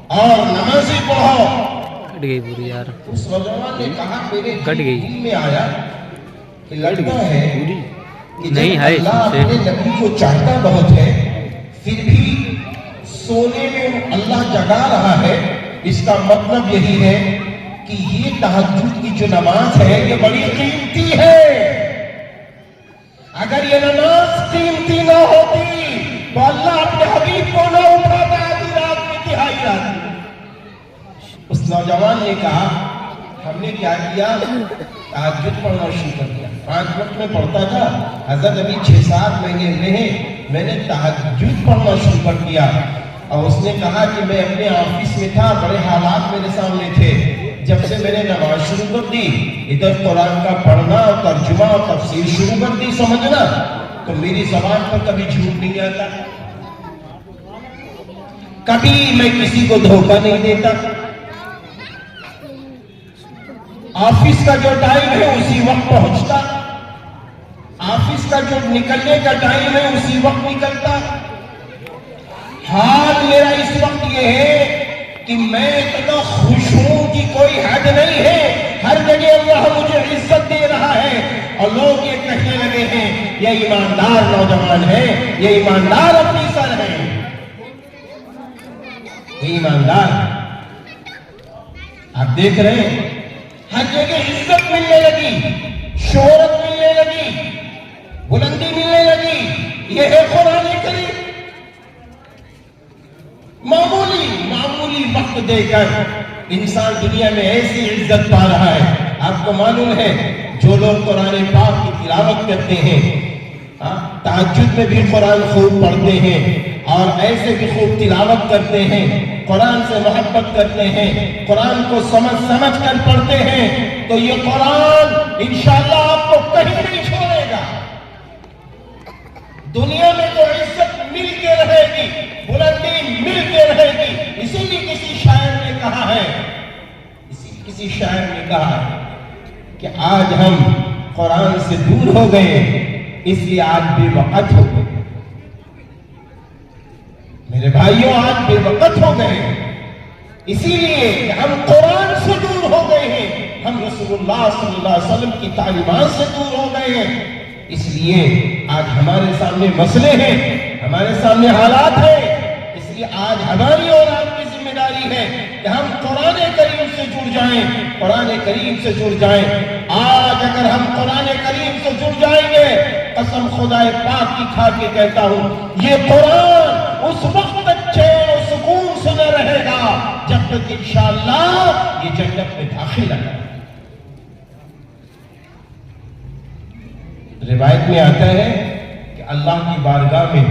اور نمازی پڑھو. کٹ گئی پوری یار. اس نوجوان نے کہا میرے کٹ گئی. دل میں آیا کہ لگتا ہے کہ نہیں جب ہے اللہ اپنے نبی کو چاہتا بہت ہے پھر بھی سونے میں اللہ جگا رہا ہے. اس کا مطلب یہی ہے کہ یہ تہجد کی جو نماز ہے یہ بڑی قیمتی ہے. اگر یہ نماز قیمتی نہ ہوتی تو اللہ اپنے حبیب کو نہ اٹھاتا آدھی رات میں تہائی رات میں. اس نوجوان نے کہا ہم نے کیا کیا, تہجد پڑھنا شروع کر دیا. 5 وقت میں پڑھتا تھا, حضرت ابھی 6-7 مہینے رہے میں نے تہجد پڑھنا شروع کر دیا. اور اس نے کہا کہ میں اپنے آفس میں تھا, بڑے حالات میرے سامنے تھے. جب سے میں نے نماز شروع کر دی, ادھر قرآن کا پڑھنا اور ترجمہ اور تفسیر شروع کر دی سمجھنا, تو میری زبان پر کبھی جھوٹ نہیں آتا, کبھی میں کسی کو دھوکہ نہیں دیتا. آفس کا جو ٹائم ہے اسی وقت پہنچتا, آفس کا جو نکلنے کا ٹائم ہے اسی وقت نکلتا. حال میرا اس وقت یہ ہے کہ میں اتنا خوش ہوں کہ کوئی حد نہیں ہے. ہر جگہ اللہ مجھے عزت دے رہا ہے اور لوگ یہ کہنے لگے ہیں یہ ایماندار نوجوان ہے, یہ ایماندار افیسر ہے, یہ ایماندار. آپ دیکھ رہے ہیں ہر جگہ عزت ملنے لگی, شہرت ملنے لگی, بلندی ملنے لگی. یہ ہے قرآن کریم. معمولی وقت دے کر انسان دنیا میں ایسی عزت پا رہا ہے. آپ کو معلوم ہے جو لوگ قرآن پاک کی تلاوت کرتے ہیں, تہجد میں بھی قرآن خوب پڑھتے ہیں اور ایسے بھی خوب تلاوت کرتے ہیں, قرآن سے محبت کرتے ہیں, قرآن کو سمجھ کر پڑھتے ہیں, تو یہ قرآن انشاءاللہ آپ کو کہیں نہیں چھوڑے گا. دنیا میں تو عزت مل کے رہے گی, بلندی مل کے رہے گی. اسی لیے کسی شاعر نے کہا کہ آج ہم قرآن سے دور ہو گئے اس لیے آج بے وقت ہو گئے. میرے بھائیوں آج بے وقت ہو گئے اسی لیے کہ ہم قرآن سے دور ہو گئے ہیں, ہم رسول اللہ صلی اللہ علیہ وسلم کی تعلیمات سے دور ہو گئے ہیں. اس لیے آج ہمارے سامنے مسئلے ہیں, ہمارے سامنے حالات ہیں. اس لیے آج ہماری اور آپ کی ذمہ داری ہے کہ ہم قرآن کریم سے جڑ جائیں, قرآن کریم سے جڑ جائیں. آج اگر ہم قرآن کریم سے جڑ جائیں گے, قسم خدا پاک کی کھا کے کہتا ہوں, یہ قرآن اس وقت تک چین و سکون سے نہ رہے گا جب تک انشاءاللہ یہ جنت میں داخل ہے. روایت میں آتا ہے کہ اللہ کی بارگاہ میں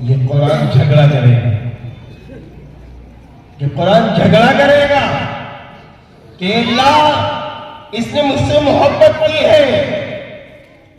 یہ قرآن جھگڑا کرے گا, یہ قرآن جھگڑا کرے گا کہ اللہ اس نے مجھ سے محبت کی ہے,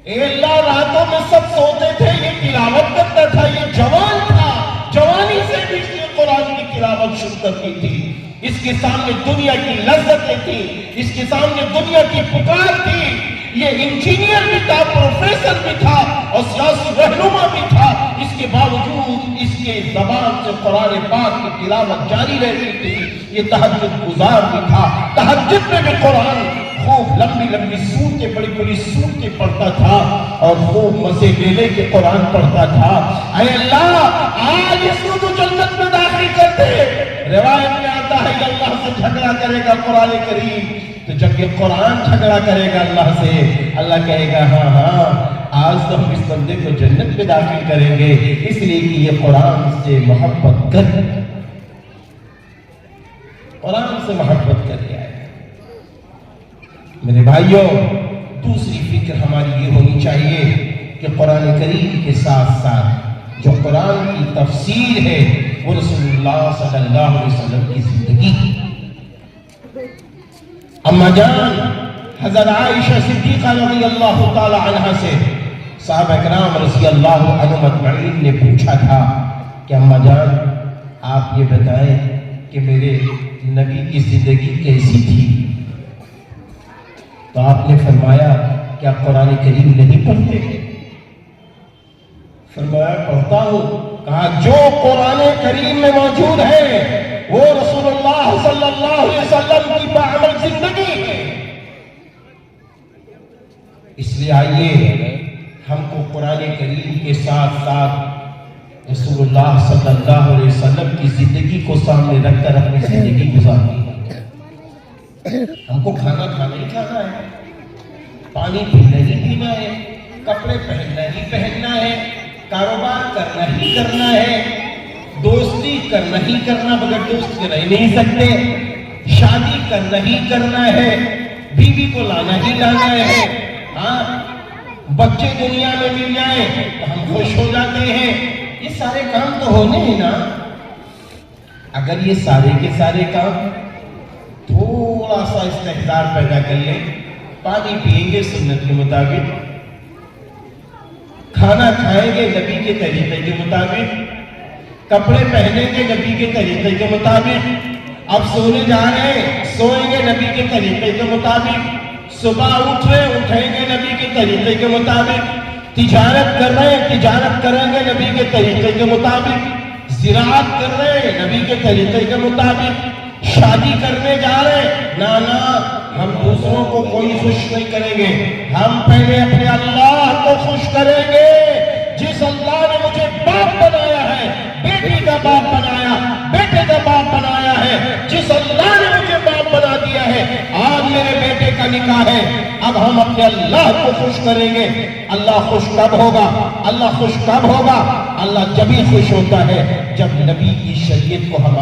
اے اللہ راتوں میں سب سوتے تھے یہ تلاوت کرتا تھا, یہ جوان تھا, جوانی سے بھی اس نے قرآن کی تلاوت شروع کر دی تھی. اس کے سامنے دنیا کی لذتیں تھی, اس کے سامنے دنیا کی پکار تھی. یہ انجینئر بھی تھا, پروفیسر بھی تھا اور سیاسی رہنما بھی تھا. اس کے باوجود اس کے زبان سے قرآن پاک کی تلاوت جاری رہتی تھی. یہ تہجد گزار بھی تھا, تہجد میں بھی قرآن خوب لمبی سورتیں, بڑی سورتیں پڑھتا تھا اور خوب مزے لے لے کے قرآن پڑھتا تھا. اے اللہ آج اس کو تو جنت میں داخل کر دے. روایت میں آتا ہے کہ اللہ سے جھگڑا کرے گا قرآن کریم, تو جب یہ قرآن جھگڑا کرے گا اللہ سے, اللہ کہے گا ہاں آج تو ہم اس بندے کو جنت میں داخل کریں گے اس لیے کہ یہ قرآن سے محبت کر, قرآن سے محبت کر کے آئے. میرے بھائیوں دوسری فکر ہماری یہ ہونی چاہیے کہ قرآن کریم کے ساتھ ساتھ جو قرآن کی تفسیر ہے وہ رسول اللہ صلی اللہ علیہ وسلم کی زندگی. اما جان حضرت عائشہ صدیقہ رضی اللہ تعالی عنہ سے صحابہ کرام رضی اللہ عنہم اجمعین نے پوچھا تھا کہ اما جان آپ یہ بتائیں کہ میرے نبی کی زندگی کیسی تھی؟ تو آپ نے فرمایا کیا قرآن کریم نہیں پڑھتے؟ فرمایا پڑھتا ہوں کہا جو قرآن کریم میں موجود ہے وہ رسول اللہ صلی اللہ علیہ وسلم کی بعمل زندگی ہے. اس لیے آئیے ہم کو قرآن کریم کے ساتھ ساتھ رسول اللہ صلی اللہ علیہ وسلم کی زندگی کو سامنے رکھ کر اپنی زندگی گزارنی ہے. ہم کو کھانا ہی کھانا ہے, پانی پینا ہی پینا ہے, کپڑے پہننا ہے, کاروبار کرنا ہے, دوستی کرنا بغیر دوست کے رہ نہیں سکتے, شادی کرنا ہے, بیوی کو لانا ہے. ہاں بچے دنیا میں مل جائیں تو ہم خوش ہو جاتے ہیں. یہ سارے کام تو ہونے ہیں نا. اگر یہ سارے کے سارے کام تھوڑا سا استحضار پیدا کر لیں, پانی پئیں گے سنت کے مطابق, کھانا کھائیں گے نبی کے طریقے کے مطابق, کپڑے پہنیں گے نبی کے طریقے کے مطابق, اب سونے جا رہے ہیں سوئیں گے نبی کے طریقے کے مطابق, صبح اٹھیں گے نبی کے طریقے کے مطابق, تجارت کر رہے ہیں تجارت کریں گے نبی کے طریقے کے مطابق, زراعت کر رہے ہیں نبی کے طریقے کے مطابق, شادی کرنے جا رہے ہیں نانا ہم دوسروں کو کوئی خوش نہیں کریں گے, ہم پہلے اپنے اللہ کو خوش کریں گے. جس اللہ نے مجھے باپ بنایا ہے, بیٹی کا باپ بنایا, بیٹے کا باپ بنایا ہے, جس اللہ نے مجھے باپ بنا دیا ہے, آج میرے بیٹے کا نکاح ہے, اب ہم اپنے اللہ کو خوش کریں گے. اللہ خوش کب ہوگا؟ اللہ خوش کب ہوگا؟ اللہ جبھی خوش ہوتا ہے جب نبی کی شریعت کو ہم